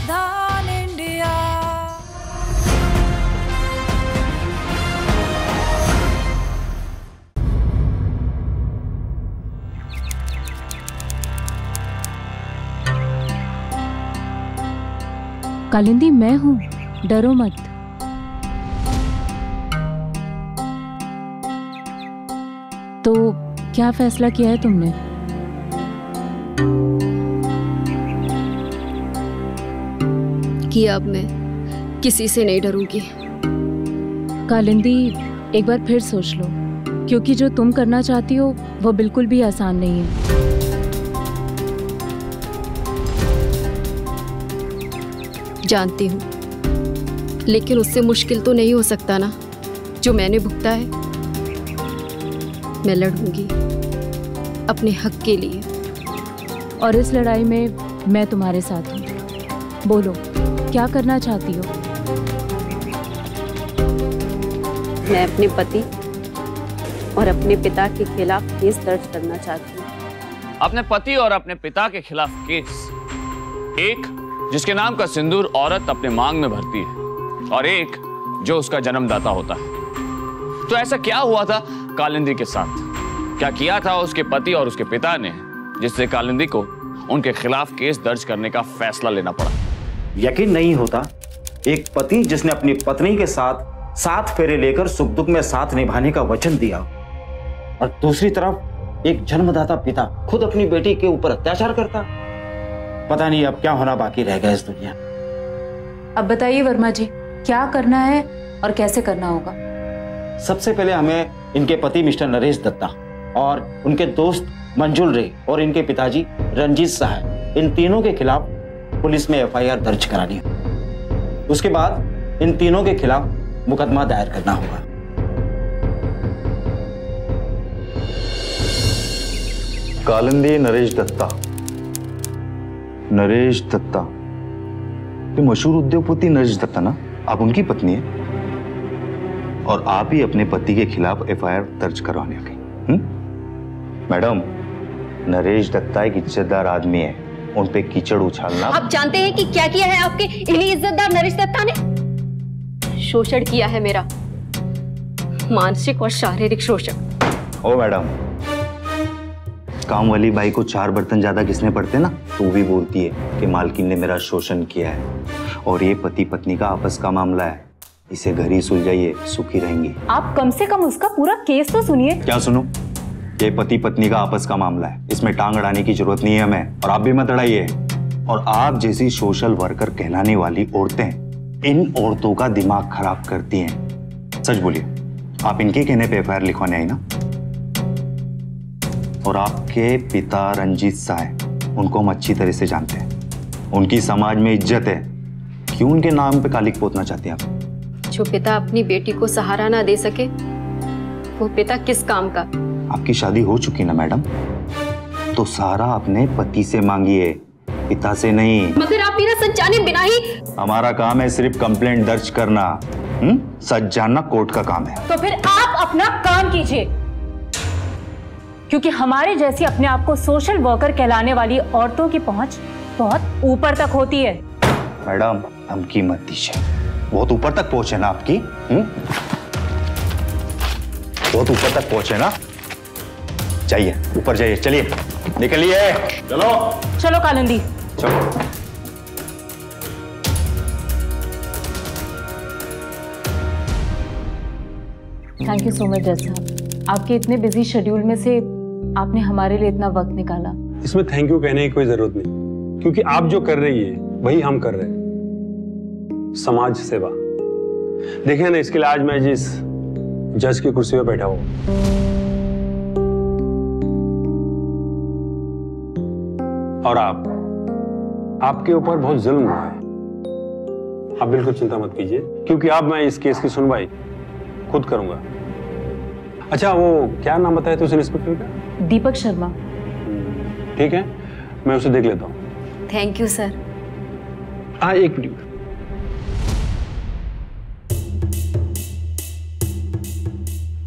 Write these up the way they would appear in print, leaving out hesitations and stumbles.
सावधान इंडिया। कालिंदी मैं हूं, डरो मत। तो क्या फैसला किया है तुमने? कि अब मैं किसी से नहीं डरूंगी। कालिंदी एक बार फिर सोच लो, क्योंकि जो तुम करना चाहती हो वो बिल्कुल भी आसान नहीं है। जानती हूँ, लेकिन उससे मुश्किल तो नहीं हो सकता ना जो मैंने भुगता है। मैं लड़ूंगी अपने हक के लिए, और इस लड़ाई में मैं तुम्हारे साथ हूँ। बोलो क्या करना चाहती हो? मैं अपने पति और अपने पिता के खिलाफ केस दर्ज करना चाहती हूँ। अपने पति और अपने पिता के खिलाफ केस? एक जिसके नाम का सिंदूर औरत अपने मांग में भरती है, और एक जो उसका जन्मदाता होता है। तो ऐसा क्या हुआ था कालिंदी के साथ? क्या किया था उसके पति और उसके पिता ने जिससे कालिंदी को उनके खिलाफ केस दर्ज करने का फैसला लेना पड़ा? यकीन नहीं होता, एक पति जिसने अपनी पत्नी के साथ 7 फेरे लेकर सुख दुख में साथ निभाने का वचन दिया, और दूसरी तरफ एक जन्मदाता पिता खुद अपनी बेटी के ऊपर अत्याचार करता। पता नहीं अब क्या होना बाकी रह गया इस दुनिया। अब बताइए वर्मा जी, क्या करना है और कैसे करना होगा? सबसे पहले हमें इनके पति मिस्टर नरेश दत्ता और उनके दोस्त मंजुल रे और इनके पिताजी रंजीत साहब, इन तीनों के खिलाफ पुलिस में एफआईआर दर्ज करानी है। उसके बाद इन तीनों के खिलाफ मुकदमा दायर करना होगा। कालिंदी नरेश दत्ता। नरेश दत्ता, ये मशहूर उद्योगपति नरेश दत्ता ना? आप उनकी पत्नी है और आप ही अपने पति के खिलाफ एफआईआर दर्ज करवाने गई। मैडम, नरेश दत्ता एक इज्जतदार आदमी है, उन पे कीचड़ उछालना। आप जानते हैं कि क्या किया है आपके इन्हीं इज्जतदार नरेश दत्ता ने? शोषण किया है मेरा, मानसिक और शारीरिक शोषण। ओ मैडम, काम वाली बाई को 4 बर्तन ज्यादा किसने पड़ते ना, तो वो भी बोलती है कि मालकिन ने मेरा शोषण किया है। और ये पति पत्नी का आपस का मामला है, इसे घर ही सुलझाइए, सुखी रहेंगे। आप कम से कम उसका पूरा केस तो सुनिए। क्या सुनो? ये पति पत्नी का आपस का मामला है, इसमें टांग अड़ाने की जरूरत नहीं है हमें, और आप भी मत अड़ाइए। और आप जैसी सोशल वर्कर कहलाने वाली औरतें इन औरतों का दिमाग खराब करती हैं। सच बोलिए, आप इनके कहने पे एफआईआर लिखवाने आई ना? और आपके पिता रंजीत साहब, उनको हम अच्छी तरह से जानते हैं, उनकी समाज में इज्जत है। क्यों उनके नाम पे कालिक पोतना चाहते हैं आप? जो पिता अपनी बेटी को सहारा ना दे सके, वो पिता किस काम का? आपकी शादी हो चुकी ना मैडम, तो सहारा अपने पति से मांगिए, पिता से नहीं। मगर आप मेरा सच जाने बिना ही। हमारा काम है सिर्फ कंप्लेंट दर्ज करना, सच जानना कोर्ट का काम है। तो फिर आप अपना काम कीजिए, क्योंकि हमारे जैसी अपने आप को सोशल वर्कर कहलाने वाली औरतों की पहुंच बहुत ऊपर तक होती है। मैडम, धमकी मत दीजिए, बहुत ऊपर तक पहुंचे ना आपकी। बहुत ऊपर तक पहुंचे ना, जाइए ऊपर जाइए, चलिए निकलिए। चलो चलो कालिंदी, चलो। थैंक यू सो मच जज साहब, आपके इतने बिजी शेड्यूल में से आपने हमारे लिए इतना वक्त निकाला। इसमें थैंक यू कहने की कोई जरूरत नहीं, क्योंकि आप जो कर रही है वही हम कर रहे हैं, समाज सेवा। देखिए ना, इसके लिए आज मैं जिस जज की कुर्सी पे बैठा हूं, और आपके ऊपर बहुत जुल्म हुआ है। आप बिल्कुल चिंता मत कीजिए, क्योंकि अब मैं इस केस की सुनवाई खुद करूंगा। अच्छा, वो क्या नाम बताया थे उस इंस्पेक्टर का? दीपक शर्मा। ठीक है, मैं उसे देख लेता हूँ। Thank you sir. हाँ, एक मिनट।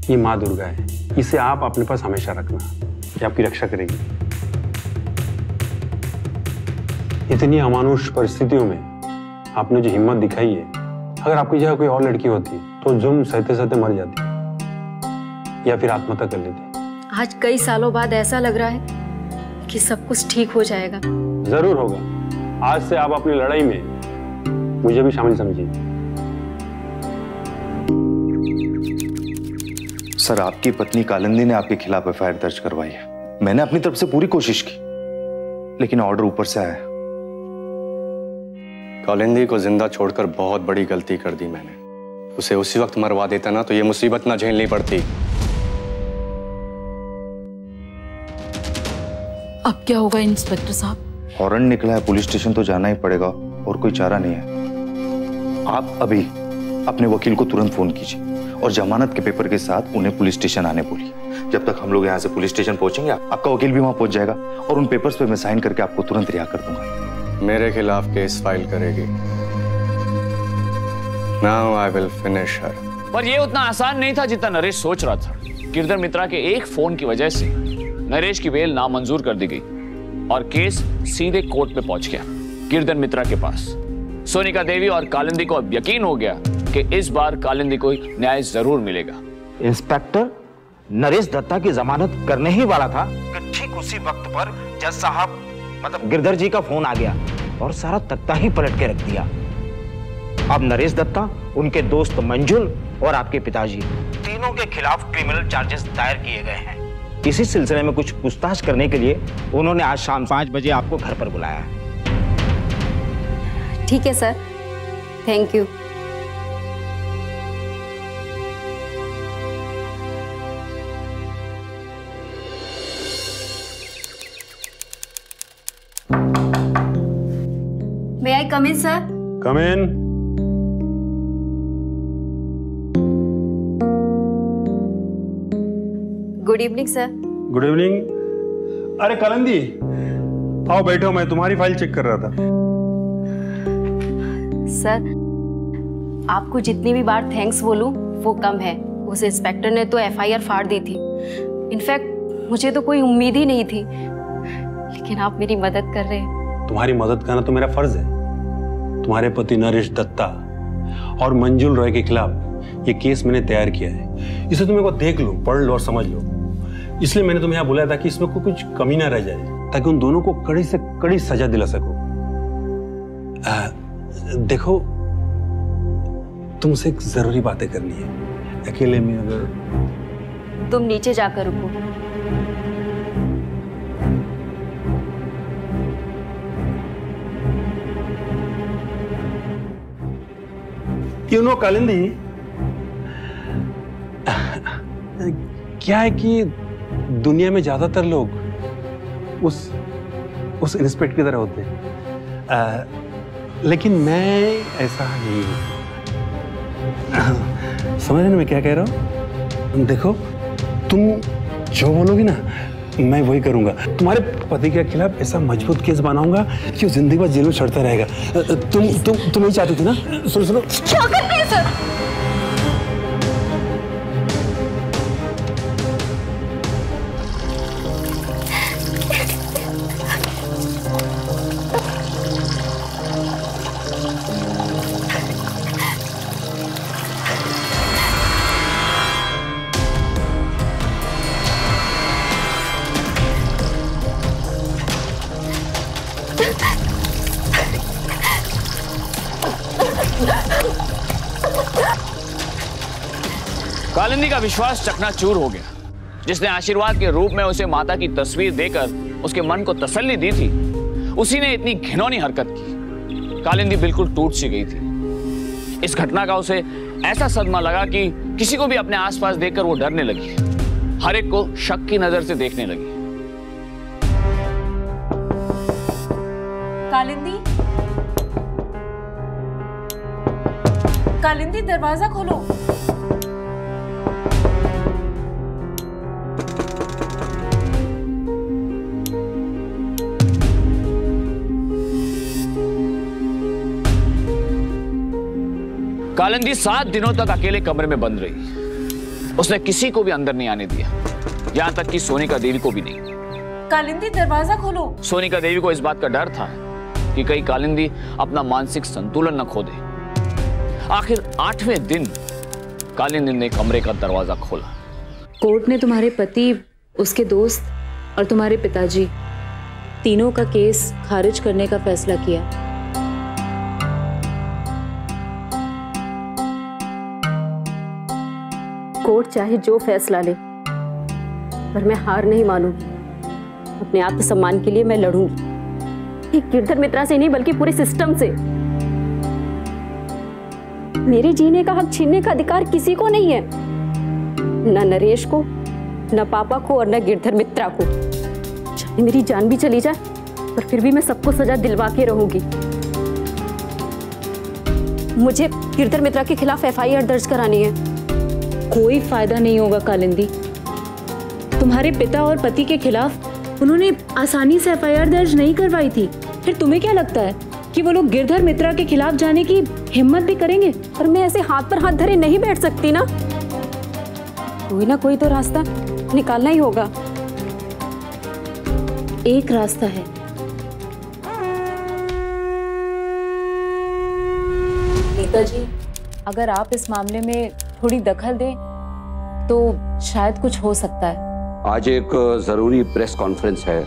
ये माँ दुर्गा है, इसे आप अपने पास हमेशा रखना, ये आपकी रक्षा करेगी। इतनी अमानुष परिस्थितियों में आपने जो हिम्मत दिखाई है, अगर आपकी जगह कोई और लड़की होती तो जुर्म सहते सहते मर जाती या फिर आत्महत्या कर लेती। आज कई सालों बाद ऐसा लग रहा है कि सब कुछ ठीक हो जाएगा। जरूर होगा। आज से आप अपनी लड़ाई में मुझे भी शामिल समझिए। सर, आपकी पत्नी कालिंदी ने आपके खिलाफ एफआईआर दर्ज करवाई है। मैंने अपनी तरफ से पूरी कोशिश की, लेकिन ऑर्डर ऊपर से आया। कालिंदी को जिंदा छोड़कर बहुत बड़ी गलती कर दी मैंने। उसे उसी वक्त मरवा देता ना तो ये मुसीबत ना झेलनी पड़ती। अब क्या होगा इंस्पेक्टर साहब? हॉर्न निकला है, पुलिस स्टेशन तो जाना ही पड़ेगा, और कोई चारा नहीं है। आप अभी अपने वकील को तुरंत फोन कीजिए और जमानत के पेपर के साथ उन्हें पुलिस स्टेशन आने बोलिए। जब तक हम लोग यहाँ से पुलिस स्टेशन पहुंचेंगे, आपका वकील भी वहां पहुंच जाएगा और उन पेपर्स पे मैं साइन करके आपको तुरंत रिहा कर दूंगा। मेरे खिलाफ केस फाइल करेगी। Now I will finish her. पर यह उतना आसान नहीं था जितना नरेश सोच रहा था। गिरधर मित्रा के एक फोन की वजह से नरेश की बेल नामंजूर कर दी गई और केस सीधे कोर्ट में पहुंच गया, गिरधर मित्रा के पास। सोनिका देवी और कालिंदी को अब यकीन हो गया कि इस बार कालिंदी को न्याय जरूर मिलेगा। इंस्पेक्टर नरेश दत्ता की जमानत करने ही वाला था कि ठीक उसी वक्त पर जज साहब मतलब गिरधर जी का फोन आ गया और सारा तख्ता ही पलट के रख दिया। अब नरेश दत्ता, उनके दोस्त मंजुल और आपके पिताजी तीनों के खिलाफ क्रिमिनल चार्जेस दायर किए गए हैं। इसी सिलसिले में कुछ पूछताछ करने के लिए उन्होंने आज शाम 5 बजे आपको घर पर बुलाया है। ठीक है sir, thank you. May I come in, sir? Come in. Good evening, sir. Good evening. अरे कालिंदी, आओ बैठो, मैं तुम्हारी फाइल चेक कर रहा था। सर, आपको जितनी भी बार थैंक्स बोलूं वो कम है। उस इंस्पेक्टर ने तो एफआईआर फाड़ दी थी। इनफैक्ट मुझे तो कोई उम्मीद ही नहीं थी, लेकिन आप मेरी मदद कर रहे हैं। तुम्हारी मदद करना तो मेरा फर्ज है। तुम्हारे पति नरेश दत्ता और मंजुल रॉय के खिलाफ ये केस मैंने तैयार किया है। इसे तुम एक बार देख लो, पढ़ लो और समझ लो। इसलिए मैंने तुम्हें यहाँ बुलाया था कि इसमें कुछ कमी ना रह जाए, ताकि उन दोनों को कड़ी से कड़ी सजा दिला सको। देखो, तुमसे एक जरूरी बातें करनी है, अकेले में अगर। तुम नीचे जाकर रुको। You know, कालिंदी, क्या है कि दुनिया में ज्यादातर लोग उस इंस्पेक्टर की तरह होते हैं, लेकिन मैं ऐसा नहीं हूं। समझ रहे ना मैं क्या कह रहा हूं? देखो, तुम जो बोलोगी ना मैं वही करूंगा। तुम्हारे पति के खिलाफ ऐसा मजबूत केस बनाऊंगा कि वो जिंदगी भर जेल में चढ़ता रहेगा। तुम नहीं चाहती थी ना? सुनो क्या कर रहे हैं सर? कालिंदी का विश्वास चकनाचूर हो गया। जिसने आशीर्वाद के रूप में उसे माता की तस्वीर देकर उसके मन को तसल्ली दी थी, उसी ने इतनी घिनौनी हरकत की। कालिंदी बिल्कुल टूट सी गई थी। इस घटना का उसे ऐसा सदमा लगा कि किसी को भी अपने आसपास देखकर वो डरने लगी, हर एक को शक की नजर से देखने लगी। कालिंदी, कालिंदी, दरवाजा खोलो। कालिंदी 7 दिनों तक अकेले कमरे में बंद रही। उसने किसी को भी अंदर नहीं आने दिया, यहां तक कि सोनिका देवी को भी नहीं। कालिंदी, दरवाजा खोलो। सोनिका देवी को इस बात का डर था कि कहीं कालिंदी अपना मानसिक संतुलन न खो दे। आखिर 8वें दिन कालिंदी ने कमरे का दरवाजा खोला। कोर्ट ने तुम्हारे पति, उसके दोस्त और तुम्हारे पिताजी तीनों का केस खारिज करने का फैसला किया। कोर्ट चाहे जो फैसला ले, पर मैं हार नहीं मानूंगी। अपने आत्मसम्मान के लिए मैं लड़ूंगी, गिरधर मित्रा से नहीं बल्कि पूरे सिस्टम से। मेरे जीने का हक छीनने का अधिकार किसी को नहीं है, न नरेश को, न पापा को और न गिरधर मित्रा को। चाहे मेरी जान भी चली जाए, पर फिर भी मैं सबको सजा दिलवा के रहूंगी। मुझे गिरधर मित्रा के खिलाफ FIR दर्ज करानी है। कोई फायदा नहीं होगा कालिंदी। तुम्हारे पिता और पति के खिलाफ उन्होंने आसानी से FIR दर्ज नहीं करवाई थी। फिर तुम्हें क्या लगता है कि वो लोग गिरधर मित्रा के खिलाफ जाने की हिम्मत भी करेंगे? पर मैं ऐसे हाथ पर हाथ धरे नहीं बैठ सकती ना। कोई ना कोई तो रास्ता निकालना ही होगा। एक रास्ता है। नीता जी, अगर आप इस मामले में थोड़ी दखल दें तो शायद कुछ हो सकता है। आज एक जरूरी प्रेस कॉन्फ्रेंस है,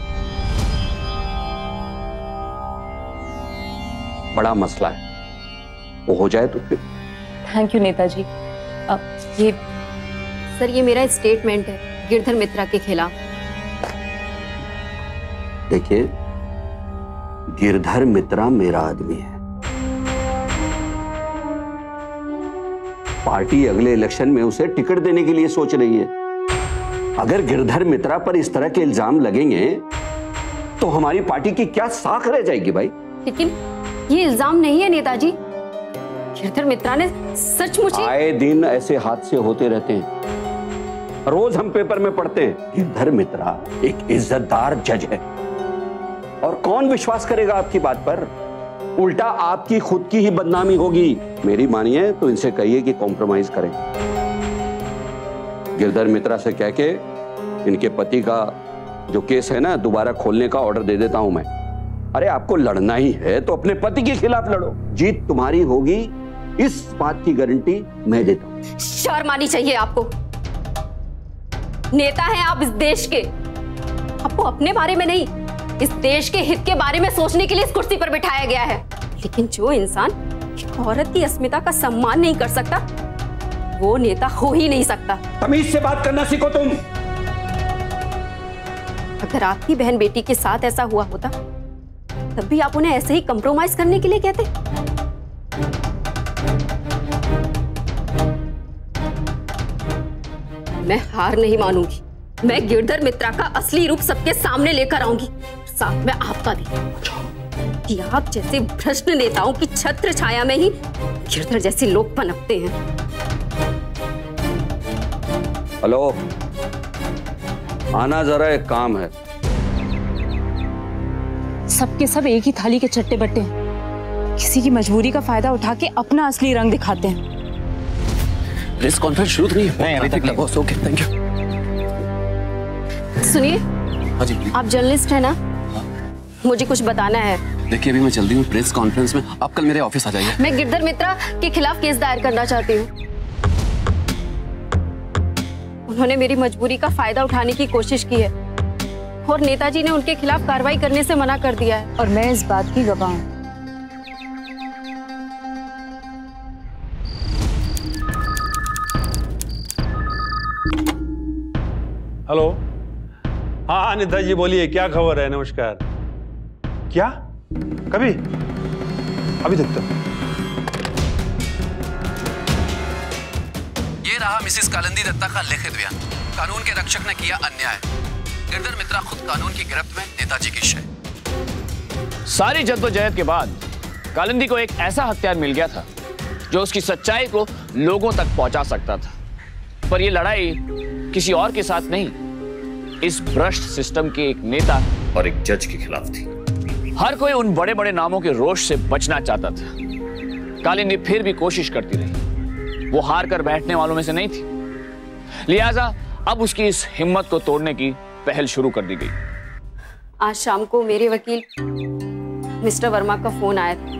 बड़ा मसला है, वो हो जाए तो फिर। Thank you Netaji. अब ये सर, ये मेरा स्टेटमेंट है गिरधर मित्रा के खिलाफ। देखिए, गिरधर मित्रा मेरा आदमी है। पार्टी अगले इलेक्शन में उसे टिकट देने के लिए सोच रही है। अगर गिरधर मित्रा पर इस तरह के इल्जाम लगेंगे तो हमारी पार्टी की क्या साख रह जाएगी भाई? लेकिन ये इल्जाम नहीं है नेताजी। गिरधर मित्रा ने सचमुच आए दिन ऐसे हादसे होते रहते हैं, रोज हम पेपर में पढ़ते हैं। गिरधर मित्रा एक इज्जतदार जज है, और कौन विश्वास करेगा आपकी बात पर? उल्टा आपकी खुद की ही बदनामी होगी। मेरी मानिए तो इनसे कहिए कि कॉम्प्रोमाइज करें। गिरधर मित्रा से कह के इनके पति का जो केस है ना, दोबारा खोलने का ऑर्डर दे देता हूं मैं। अरे आपको लड़ना ही है तो अपने पति के खिलाफ लड़ो, जीत तुम्हारी होगी, इस बात की गारंटी मैं देता हूं। शर्म आनी चाहिए आपको। नेता हैं आप इस देश के, आपको अपने बारे में नहीं, इस देश के हित के बारे में सोचने के लिए इस कुर्सी पर बिठाया गया है। लेकिन जो इंसान एक औरत की अस्मिता का सम्मान नहीं कर सकता, वो नेता हो ही नहीं सकता। तमीज से बात करना सीखो तुम। अगर आपकी बहन बेटी के साथ ऐसा हुआ होता, तब भी आप उन्हें ऐसे ही कंप्रोमाइज करने के लिए कहते? मैं हार नहीं मानूंगी। मैं गिरधर मित्रा का असली रूप सबके सामने लेकर आऊंगी, साथ में आपका भी, कि आप जैसे भ्रष्ट नेताओं की छत्र छाया में ही गिरधर जैसे लोग पनपते हैं। हेलो, आना जरा, एक काम है। सबके सब एक ही थाली के चट्टे बट्टे हैं, किसी की मजबूरी का फायदा उठा के अपना असली रंग दिखाते हैं। प्रेस कॉन्फ्रेंस शुरू हुई है? नहीं, अभी तक नहीं। Okay, thank you. सुनिए, हाँ जी, आप जर्नलिस्ट हैं ना? मुझे कुछ बताना है। देखिए अभी मैं जल्दी हूँ प्रेस कॉन्फ्रेंस में, आप कल मेरे ऑफिस आ जाइए। मैं गिरधर मित्रा के खिलाफ केस दायर करना चाहती हूँ। उन्होंने मेरी मजबूरी का फायदा उठाने की कोशिश की है, और नेताजी ने उनके खिलाफ कार्रवाई करने से मना कर दिया है। और मैं इस बात की गवाह हूँ। हेलो, हाँ नेताजी बोलिए, क्या खबर है? नमस्कार। क्या? कभी? अभी तक तो। ये रहा मिसेस कालिंदी दत्ता का लिखित बयान। कानून के रक्षक ने किया अन्याय। गिरधर मित्रा खुद कानून की गिरफ्त में, नेताजी की शय। सारी जद्दोजहद के बाद कालिंदी को एक ऐसा हथियार मिल गया था जो उसकी सच्चाई को लोगों तक पहुंचा सकता था। पर यह लड़ाई किसी और के साथ नहीं, इस भ्रष्ट सिस्टम के एक नेता और एक जज के खिलाफ थी। हर कोई उन बड़े बड़े नामों के रोष से बचना चाहता था। कालिंदी फिर भी कोशिश करती रही, वो हार कर बैठने वालों में से नहीं थी। लिहाजा अब उसकी इस हिम्मत को तोड़ने की पहल शुरू कर दी गई। आज शाम को मेरे वकील मिस्टर वर्मा का फोन आया था।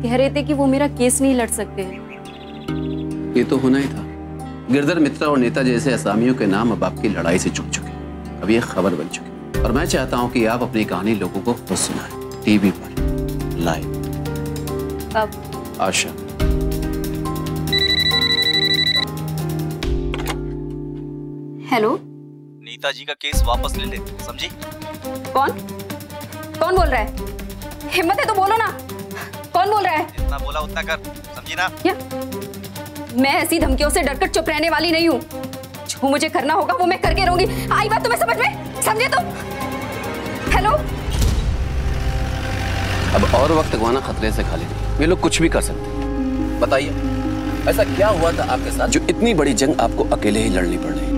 कह रहे थे कि वो मेरा केस नहीं लड़ सकते हैं। ये तो होना ही था। गिरधर मित्रा और नेता जैसे असामियों के नाम अब आपकी लड़ाई से चुक चुके, अब ये खबर बन चुकी। और मैं चाहता हूं कि आप अपनी कहानी लोगों को खुद सुनाएं, टीवी पर लाइव। अब आशा, हेलो, नेताजी का केस वापस ले ले, समझी? कौन बोल रहा है? हिम्मत है तो बोलो ना, कौन बोल रहा है? जितना बोला उतना कर, समझी ना? क्या? मैं ऐसी धमकियों से डरकर चुप रहने वाली नहीं हूँ। जो मुझे करना होगा वो मैं करके रहूंगी। आई बात तुम्हें समझ में? समझे तुम? हेलो, अब और वक्त गवाना खतरे से खाली नहीं। ये लोग कुछ भी कर सकते हैं। बताइए, ऐसा क्या हुआ था आपके साथ जो इतनी बड़ी जंग आपको अकेले ही लड़नी पड़ रही?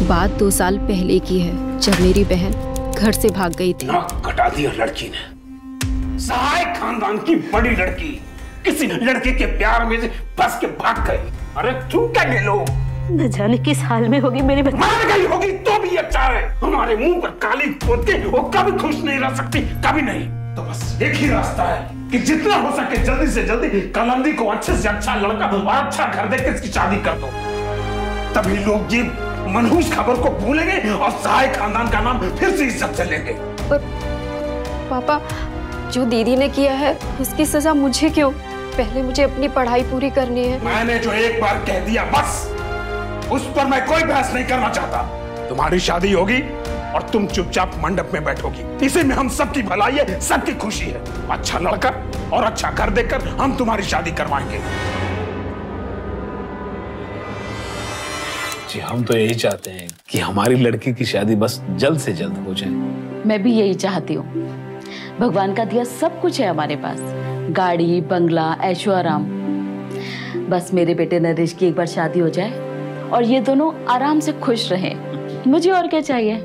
बात 2 साल पहले की है, जब मेरी बहन घर से भाग गई थी। नाक कटा दिया लड़की ने। सहाय खानदान की बड़ी लड़की किसी लड़के के प्यार में से फंस के भाग गई। अरे तू क्या ले लो, न जाने किस हाल में होगी मेरी बहन। मर गई होगी तो भी अच्छा है। हमारे मुंह पर काली पोत के वो कभी खुश नहीं रह सकती, कभी नहीं। तो बस एक ही रास्ता है कि जितना हो सके जल्दी से जल्दी कालिंदी को अच्छे से अच्छा लड़का और अच्छा घर देके इसकी शादी कर दो। तभी लोग ये मनहूस खबर को भूलेंगे और सहाय खानदान का नाम फिर से इज्जत से लेंगे। पर पापा, जो दीदी ने किया है उसकी सजा मुझे क्यों? पहले मुझे अपनी पढ़ाई पूरी करनी है। मैंने जो एक बार कह दिया बस, उस पर मैं कोई बहस नहीं करना चाहता। तुम्हारी शादी होगी और तुम चुपचाप मंडप में बैठोगी। इसी में हम सबकी भलाई है, सबकी खुशी है। अच्छा लड़का और अच्छा घर देकर हम तुम्हारी शादी करवाएंगे। जी, हम तो यही चाहते हैं कि हमारी लड़की की शादी बस जल्द से जल्द हो जाए। मैं भी यही चाहती हूँ। भगवान का दिया सब कुछ है हमारे पास, गाड़ी, बंगला, ऐशो आराम। बस मेरे बेटे नरेश की एक बार शादी हो जाए और ये दोनों आराम से खुश रहें। मुझे और क्या चाहिए?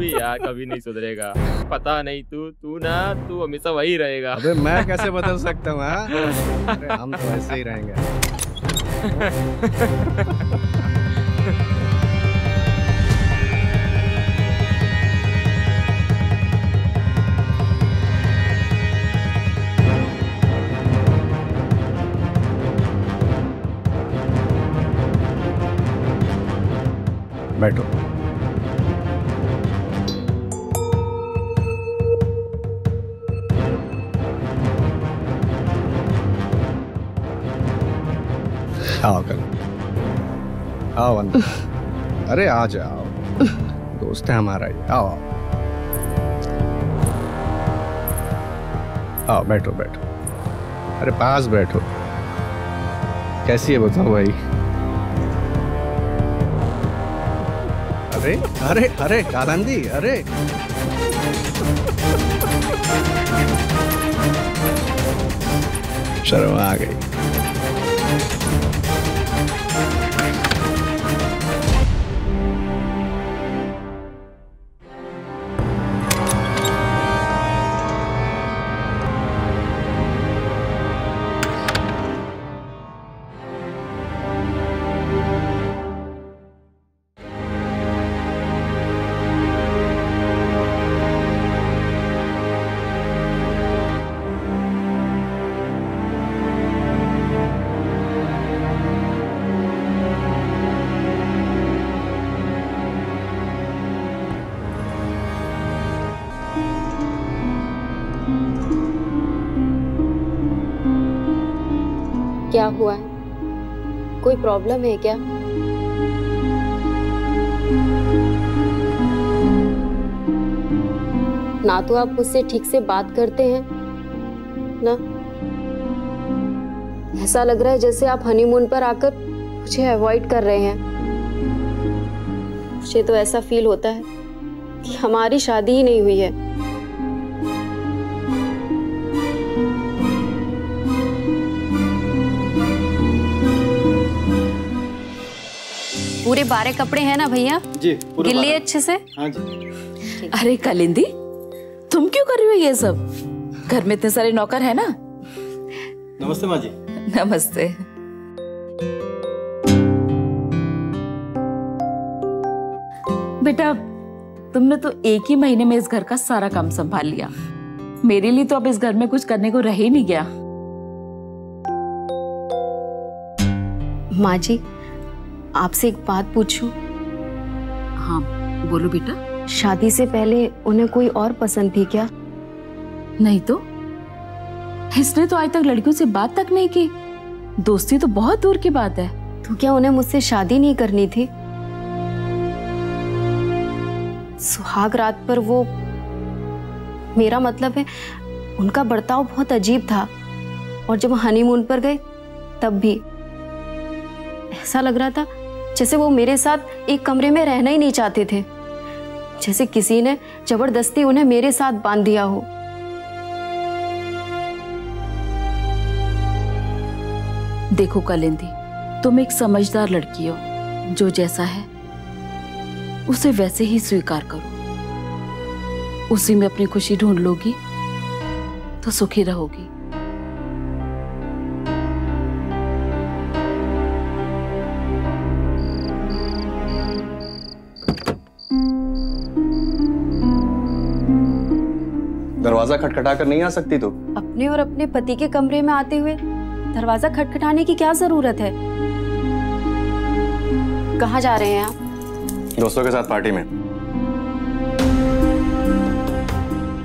यार कभी नहीं सुधरेगा। पता नहीं तू हमेशा वही रहेगा। अबे मैं कैसे बदल सकता हूँ? अरे हम तो ऐसे ही रहेंगे। बैठो। आओ कर, आओ अंदर। अरे आ जाओ, दोस्त है हमारा ये। आओ आओ, बैठो बैठो। अरे पास बैठो। कैसी है बताओ भाई? अरे अरे अरे कालिंदी, अरे शर्म आ गई। क्या हुआ है? कोई प्रॉब्लम है क्या? ना तो आप मुझसे ठीक से बात करते हैं ना, ऐसा लग रहा है जैसे आप हनीमून पर आकर मुझे अवॉइड कर रहे हैं। मुझे तो ऐसा फील होता है कि हमारी शादी ही नहीं हुई है। पूरे 12 कपड़े हैं ना भैया? जी, गिल लिए अच्छे से? हाँ जी। अरे कालिंदी, तुम क्यों कर रही हो ये सब? घर में इतने सारे नौकर है ना। नमस्ते माँ जी। नमस्ते। बेटा, तुमने तो एक ही महीने में इस घर का सारा काम संभाल लिया। मेरे लिए तो अब इस घर में कुछ करने को रह ही नहीं गया। माँ जी, आपसे एक बात पूछूं? हाँ बोलो बेटा। शादी से पहले उन्हें कोई और पसंद थी क्या? नहीं तो, इसने तो आज तक लड़कियों से बात तक नहीं की। दोस्ती तो बहुत दूर की बात है। तो क्या उन्हें मुझसे शादी नहीं करनी थी? सुहाग रात पर वो, मेरा मतलब है उनका बर्ताव बहुत अजीब था, और जब हनीमून पर गए तब भी ऐसा लग रहा था जैसे वो मेरे साथ एक कमरे में रहना ही नहीं चाहते थे, जैसे किसी ने जबरदस्ती उन्हें मेरे साथ बांध दिया हो। देखो कालिंदी, तुम एक समझदार लड़की हो, जो जैसा है उसे वैसे ही स्वीकार करो। उसी में अपनी खुशी ढूंढ लोगी तो सुखी रहोगी। दरवाजा खटखटा कर नहीं आ सकती तू? अपने और अपने पति के कमरे में आते हुए दरवाजा खटखटाने की क्या जरूरत है? कहाँ जा रहे हैं आप? दोस्तों के साथ पार्टी में।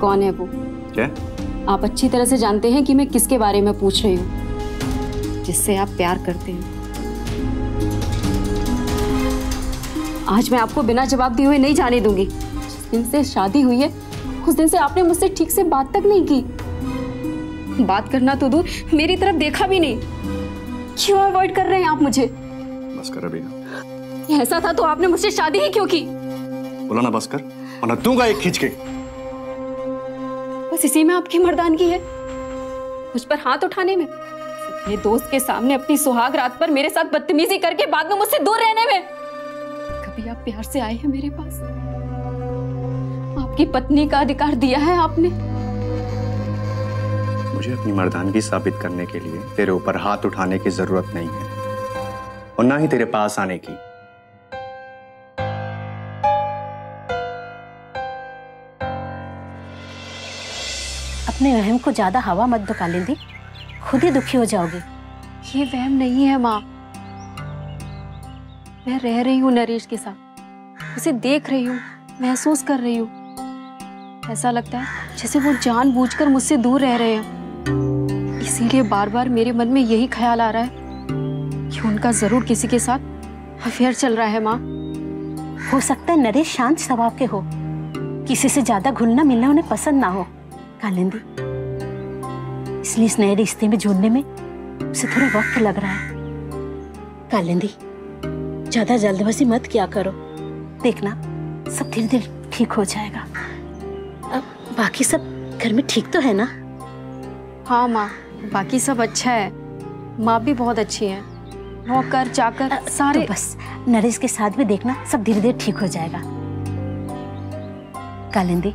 कौन है वो? क्या? आप अच्छी तरह से जानते हैं कि मैं किसके बारे में पूछ रही हूँ, जिससे आप प्यार करते हैं। आज मैं आपको बिना जवाब दिए हुए नहीं जाने दूंगी। जिस दिन से शादी हुई है उस दिन से आपने मुझसे ठीक से बात तक नहीं की। बात करना तो दूर, मेरी तरफ देखा भी नहीं। क्यों अवॉइड कर रहे हैं आप मुझे? बस कर अभी। ऐसा था तो आपने मुझसे शादी ही क्यों की? बोला ना बस कर, वरना दूंगा एक खींच के। बस इसी में आपकी मर्दानगी है, मुझ पर हाथ उठाने में, अपने दोस्त के सामने अपनी सुहाग रात पर मेरे साथ बदतमीजी करके बाद में मुझसे दूर रहने में। कभी आप प्यार से आए हैं मेरे पास? आपकी पत्नी का अधिकार दिया है आपने। मुझे अपनी मर्दानगी साबित करने के लिए तेरे ऊपर हाथ उठाने की जरूरत नहीं है, और ना ही तेरे पास आने की। अपने वहम को ज्यादा हवा मत दो कालिंदी, खुद ही दुखी हो जाओगे। ये वहम नहीं है माँ, मैं रह रही हूँ नरेश के साथ, उसे देख रही हूँ, महसूस कर रही हूँ। ऐसा लगता है जैसे वो जानबूझकर मुझसे दूर रह रहे हैं। इसीलिए बार बार मेरे मन में यही ख्याल आ रहा है कि उनका जरूर किसी के साथ अफेयर चल रहा है। माँ, हो सकता है नरेश शांत स्वभाव के हो, किसी से ज्यादा घुलना मिलना उन्हें पसंद ना हो कालिंदी, इसलिए इस नए रिश्ते में जुड़ने में उसे थोड़ा वक्त लग रहा है। कालिंदी, ज्यादा जल्दबाजी मत किया करो, देखना सब धीरे धीरे ठीक हो जाएगा। अब बाकी सब घर में ठीक तो है ना? हाँ माँ, बाकी सब अच्छा है। माँ भी बहुत अच्छी है, नौकर चाकर सारे। तो बस नरेश के साथ भी देखना सब धीरे धीरे ठीक हो जाएगा। कालिंदी,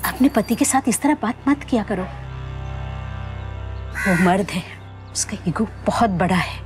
अपने पति के साथ इस तरह बात मत किया करो, वो मर्द है, उसका ईगो बहुत बड़ा है।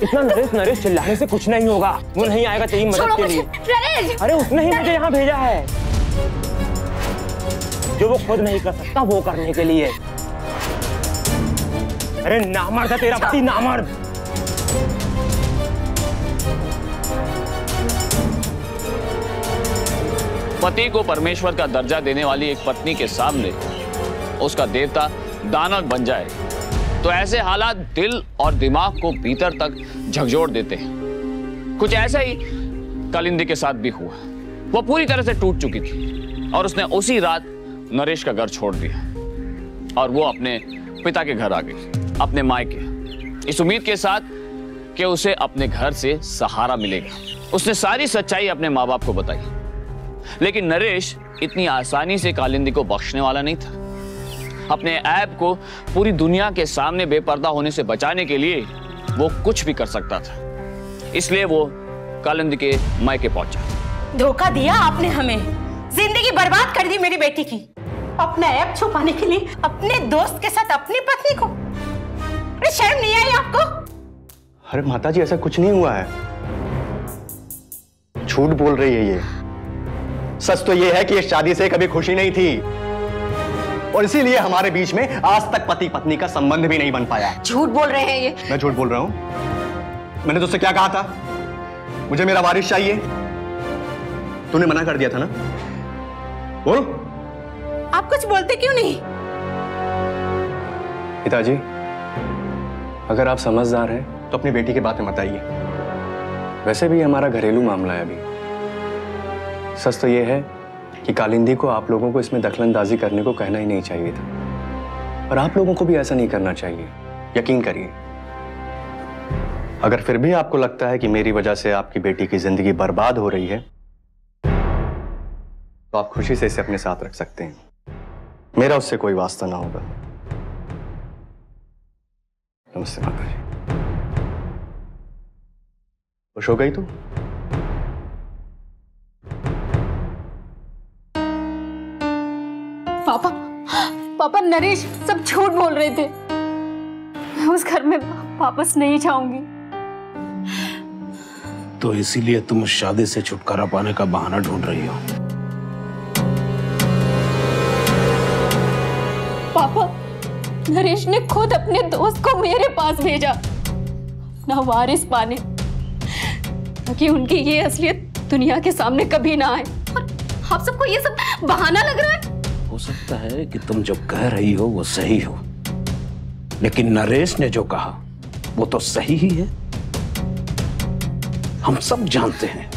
इतना नरेश नरेश चिल्लाने से कुछ नहीं होगा। वो नहीं आएगा तेरी मदद के लिए। अरे उसने ही मुझे यहाँ भेजा है, जो वो खुद नहीं कर सकता वो करने के लिए। अरे नामर्द है तेरा पति, नामर्द। पति को परमेश्वर का दर्जा देने वाली एक पत्नी के सामने उसका देवता दानव बन जाए तो ऐसे हालात दिल और दिमाग को भीतर तक झकझोर देते हैं। कुछ ऐसा ही कालिंदी के साथ भी हुआ। वो पूरी तरह से टूट चुकी थी और उसने उसी रात नरेश का घर छोड़ दिया और वो अपने पिता के घर आ गई, अपने मायके, इस उम्मीद के साथ कि उसे अपने घर से सहारा मिलेगा। उसने सारी सच्चाई अपने माँ बाप को बताई, लेकिन नरेश इतनी आसानी से कालिंदी को बख्शने वाला नहीं था। अपने ऐब को पूरी दुनिया के सामने बेपर्दा होने से बचाने के लिए वो कुछ भी कर सकता था, इसलिए वो कालिंदी के मायके पहुंचा। धोखा दिया आपने हमें, जिंदगी बर्बाद कर दी मेरी बेटी की। अपना ऐब छुपाने के लिए अपने दोस्त के साथ अपनी पत्नी को, अरे शर्म नहीं आई आपको? अरे माताजी ऐसा कुछ नहीं हुआ है, झूठ बोल रही है ये। सच तो ये है कि इस शादी से कभी खुशी नहीं थी और इसीलिए हमारे बीच में आज तक पति पत्नी का संबंध भी नहीं बन पाया। झूठ बोल रहे हैं ये। मैं झूठ बोल रहा हूं? मैंने तुझसे क्या कहा था? मुझे मेरा वारिस चाहिए, तूने मना कर दिया था ना? बोल। आप कुछ बोलते क्यों नहीं? पिताजी, अगर आप समझदार हैं तो अपनी बेटी की बातें मत आइए। वैसे भी हमारा घरेलू मामला है अभी। सच तो यह है कि कालिंदी को आप लोगों को इसमें दखलंदाजी करने को कहना ही नहीं चाहिए था, और आप लोगों को भी ऐसा नहीं करना चाहिए। यकीन करिए, अगर फिर भी आपको लगता है कि मेरी वजह से आपकी बेटी की जिंदगी बर्बाद हो रही है तो आप खुशी से इसे अपने साथ रख सकते हैं। मेरा उससे कोई वास्ता ना होगा। नमस्ते माता जी। खुश हो गई तू? पापा, पापा नरेश सब झूठ बोल रहे थे। मैं उस घर में वापस नहीं जाऊंगी। तो इसीलिए तुम उस शादी से छुटकारा पाने का बहाना ढूंढ रही हो? पापा, नरेश ने खुद अपने दोस्त को मेरे पास भेजा ना वारिस पाने, ताकि उनकी ये असलियत दुनिया के सामने कभी ना आए। और आप सबको ये सब बहाना लग रहा है। हो सकता है कि तुम जो कह रही हो वो सही हो, लेकिन नरेश ने जो कहा वो तो सही ही है। हम सब जानते हैं,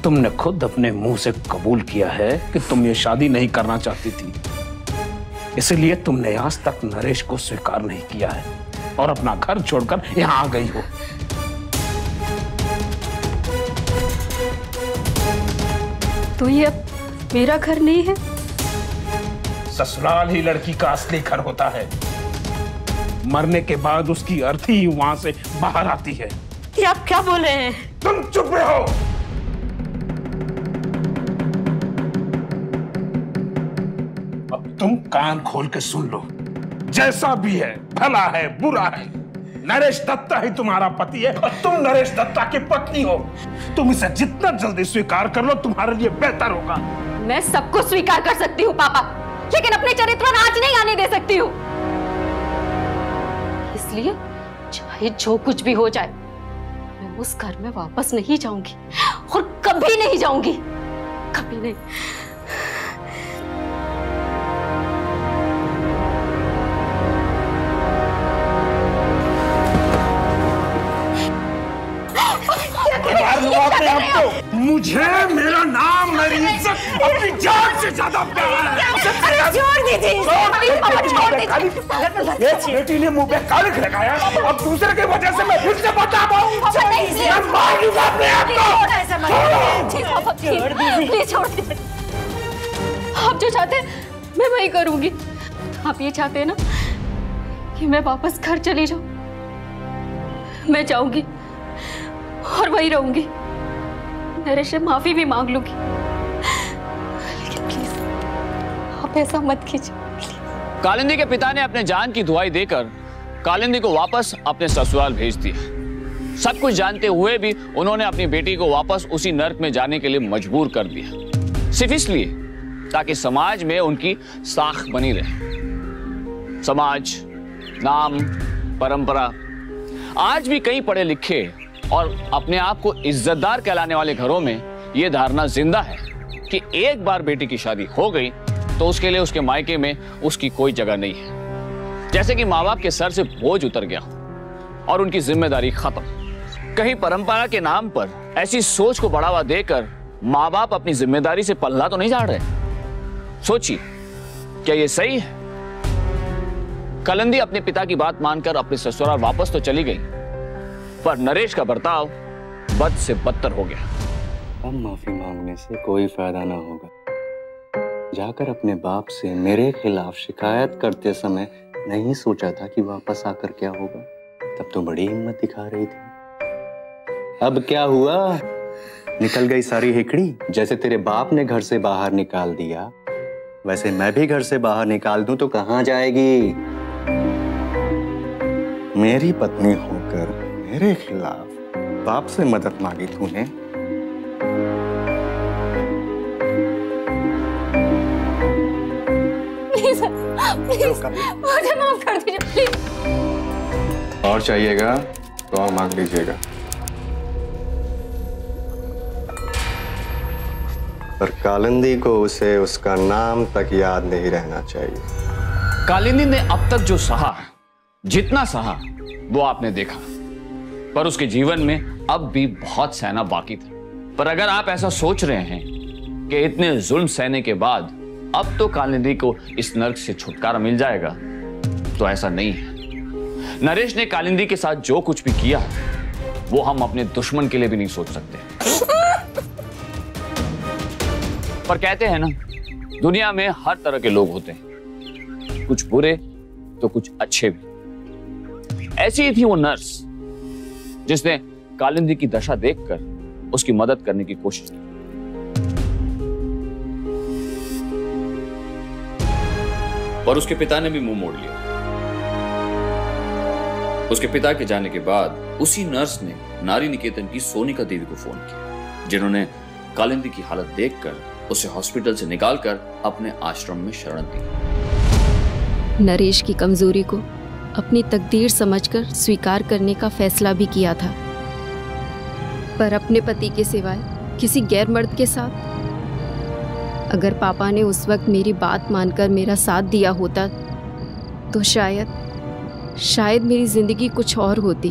तुमने खुद अपने मुंह से कबूल किया है कि तुम ये शादी नहीं करना चाहती थी, इसलिए तुमने आज तक नरेश को स्वीकार नहीं किया है और अपना घर छोड़कर यहां आ गई हो। तो ये अब मेरा घर नहीं है? ससुराल ही लड़की का असली घर होता है। मरने के बाद उसकी अर्थी ही वहां से बाहर आती है। ये आप क्या बोल रहे हैं? तुम चुप रहो। अब तुम कान खोल के सुन लो। जैसा भी है, भला है बुरा है, नरेश दत्ता ही तुम्हारा पति है और तुम नरेश दत्ता की पत्नी हो। तुम इसे जितना जल्दी स्वीकार कर लो तुम्हारे लिए बेहतर होगा। मैं सब कुछ स्वीकार कर सकती हूँ पापा, लेकिन अपने चरित्र पर आँच नहीं आने दे सकती हूँ। इसलिए चाहे जो कुछ भी हो जाए, मैं उस घर में वापस नहीं जाऊंगी और कभी नहीं जाऊंगी, कभी नहीं। मुझे मेरा नाम, मेरी इज्जत, अपनी जान से ज्यादा प्यार है। छोड़ दीजिए, बेटी ने मुंह पे कालिख लगाया, अब दूसरे की वजह से मैं फिर से बता पाऊं। मैं मार दूंगा अपने आप को। प्लीज छोड़ दीजिए। आप जो चाहते हैं मैं वही करूंगी। आप ये चाहते हैं ना कि मैं वापस घर चली जाऊं? मैं जाऊंगी और वही रहूंगी। नरेश से माफी भी मांग लूंगी, लेकिन प्लीज आप ऐसा मत कीजिए। कालिंदी के पिता ने अपने जान की दुहाई देकर कालिंदी को वापस अपने ससुराल भेज दिया। सब कुछ जानते हुए भी उन्होंने अपनी बेटी को वापस उसी नर्क में जाने के लिए मजबूर कर दिया, सिर्फ इसलिए ताकि समाज में उनकी साख बनी रहे। समाज, नाम, परंपरा। आज भी कई पढ़े लिखे और अपने आप को इज्जतदार कहलाने वाले घरों में यह धारणा जिंदा है कि एक बार बेटी की शादी हो गई तो उसके लिए उसके मायके में उसकी कोई जगह नहीं है, जैसे कि माँ बाप के सर से बोझ उतर गया और उनकी जिम्मेदारी खत्म। कहीं परंपरा के नाम पर ऐसी सोच को बढ़ावा देकर माँ बाप अपनी जिम्मेदारी से पल्ला तो नहीं झाड़ रहे? सोचिए, क्या ये सही है? कालिंदी अपने पिता की बात मानकर अपने ससुराल वापस तो चली गई, पर नरेश का बर्ताव बद से बदतर हो गया। अब माफी मांगने से कोई फायदा ना होगा। जाकर अपने बाप से मेरे खिलाफ शिकायत करते समय नहीं सोचा था कि वापस आकर क्या होगा। तब तो बड़ी हिम्मत दिखा रही थी। अब क्या हुआ? निकल गई सारी हिकड़ी। जैसे तेरे बाप ने घर से बाहर निकाल दिया, वैसे मैं भी घर से बाहर निकाल दूं तो कहां जाएगी? मेरी पत्नी होकर मेरे खिलाफ बाप से मदद मांगी तूने। प्लीज, मुझे माफ कर दीजिए प्लीज। और चाहिएगा तो और मांग लीजिएगा, पर कालिंदी को उसे उसका नाम तक याद नहीं रहना चाहिए। कालिंदी ने अब तक जो सहा, जितना सहा वो आपने देखा, पर उसके जीवन में अब भी बहुत सहना बाकी था। पर अगर आप ऐसा सोच रहे हैं कि इतने जुल्म सहने के बाद अब तो कालिंदी को इस नर्क से छुटकारा मिल जाएगा, तो ऐसा नहीं है। नरेश ने कालिंदी के साथ जो कुछ भी किया वो हम अपने दुश्मन के लिए भी नहीं सोच सकते। पर कहते हैं ना, दुनिया में हर तरह के लोग होते हैं, कुछ बुरे तो कुछ अच्छे भी। ऐसी ही थी वो नर्स जिसने कालिंदी की दशा देखकर उसकी मदद करने की कोशिश की। और उसके पिता ने भी मुंह मोड़ लिया। उसके पिता के जाने के बाद उसी नर्स ने नारी निकेतन की सोनिका देवी को फोन किया, जिन्होंने कालिंदी की हालत देखकर उसे हॉस्पिटल से निकालकर अपने आश्रम में शरण दी। नरेश की कमजोरी को अपनी तकदीर समझकर स्वीकार करने का फैसला भी किया था, पर अपने पति के सिवाय किसी गैर मर्द के साथ। अगर पापा ने उस वक्त मेरी बात मानकर मेरा साथ दिया होता तो शायद मेरी जिंदगी कुछ और होती,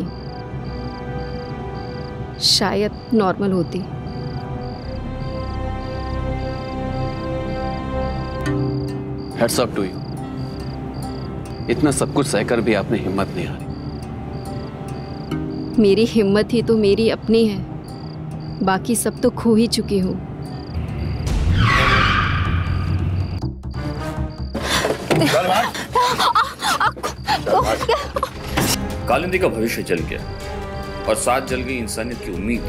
शायद नॉर्मल होती। Heads up to you. इतना सब कुछ सहकर भी आपने हिम्मत नहीं हारी। मेरी हिम्मत ही तो मेरी अपनी है, बाकी सब तो खो ही चुकी हूँ। कालिंदी का भविष्य जल गया और साथ जल गई इंसानियत की उम्मीद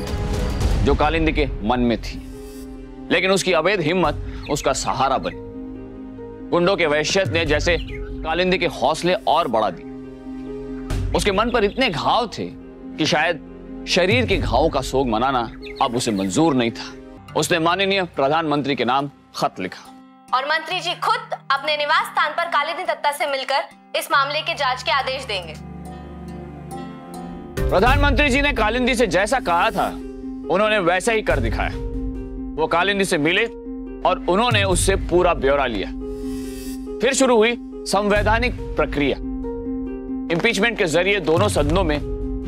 जो कालिंदी के मन में थी, लेकिन उसकी अवैध हिम्मत उसका सहारा बनी। गुंडों के वहशत ने जैसे कालिंदी के हौसले और बढ़ा दिए। उसके मन पर इतने घाव थे कि शायद शरीर के घावों का सोग मनाना अब उसे मंजूर नहीं था। उसने माननीय प्रधानमंत्री के नाम खत लिखा और मंत्री जी खुद अपने निवास स्थान पर कालिंदी दत्ता से मिलकर इस मामले के जांच के आदेश देंगे। प्रधानमंत्री जी ने कालिंदी से जैसा कहा था उन्होंने वैसा ही कर दिखाया। वो कालिंदी से मिले और उन्होंने उससे पूरा ब्यौरा लिया। फिर शुरू हुई संवैधानिक प्रक्रिया। इंपीचमेंट के जरिए दोनों सदनों में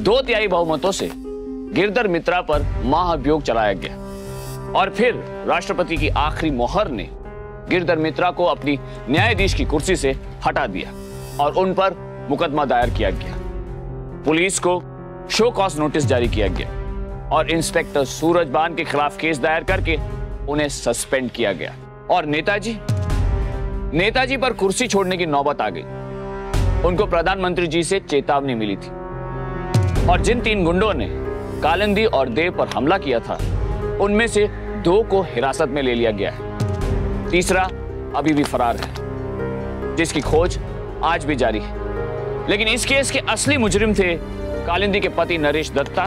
2/3 बहुमतों से गिरधर मित्रा पर महाभियोग चलाया गया और फिर राष्ट्रपति की आखिरी मोहर ने गिरधर मित्रा को अपनी न्यायाधीश की कुर्सी से हटा दिया और उन पर मुकदमा दायर किया गया। पुलिस को शो कॉज नोटिस जारी किया गया और इंस्पेक्टर सूरजबान के खिलाफ केस दायर करके उन्हें सस्पेंड किया गया। और नेताजी पर कुर्सी छोड़ने की नौबत आ गई। उनको प्रधानमंत्री जी से चेतावनी मिली थी और जिन 3 गुंडों ने कालिंदी और देव पर हमला किया था उनमें से 2 को हिरासत में ले लिया गया है। तीसरा अभी भी फरार है, जिसकी खोज आज भी जारी है। लेकिन इस केस के असली मुजरिम थे कालिंदी के पति नरेश दत्ता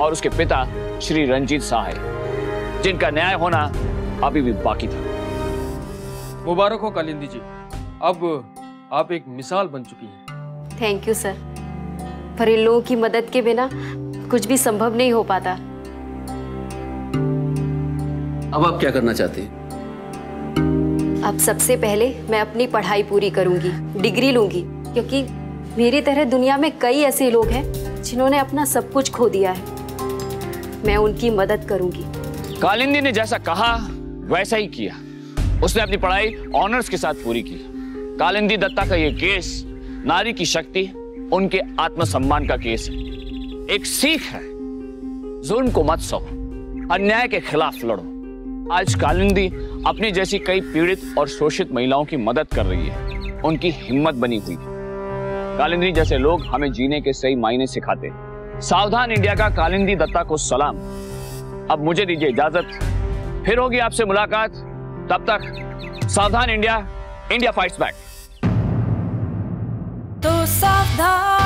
और उसके पिता श्री रंजीत साहे, जिनका न्याय होना अभी भी बाकी था। मुबारक हो कालिंदी जी, अब आप एक मिसाल बन चुकी हैं। थैंक यू सर, पर इन लोगों की मदद के बिना कुछ भी संभव नहीं हो पाता। अब आप क्या करना चाहते हैं? अब सबसे पहले मैं अपनी पढ़ाई पूरी करूंगी, डिग्री लूंगी, क्योंकि मेरी तरह दुनिया में कई ऐसे लोग हैं जिन्होंने अपना सब कुछ खो दिया है। मैं उनकी मदद करूंगी। कालिंदी ने जैसा कहा वैसा ही किया। उसने अपनी पढ़ाई ऑनर्स के साथ पूरी की। कालिंदी दत्ता का यह केस नारी की शक्ति, उनके आत्मसम्मान का केस है, एक सीख है। जुल्म को मत सहो, अन्याय के खिलाफ लड़ो। आज कालिंदी अपनी जैसी कई पीड़ित और शोषित महिलाओं की मदद कर रही है, उनकी हिम्मत बनी हुई है। कालिंदी जैसे लोग हमें जीने के सही मायने सिखाते। सावधान इंडिया का कालिंदी दत्ता को सलाम। अब मुझे दीजिए इजाजत, फिर होगी आपसे मुलाकात। तब तक सावधान इंडिया, इंडिया फाइट्स बैक। तो सावधान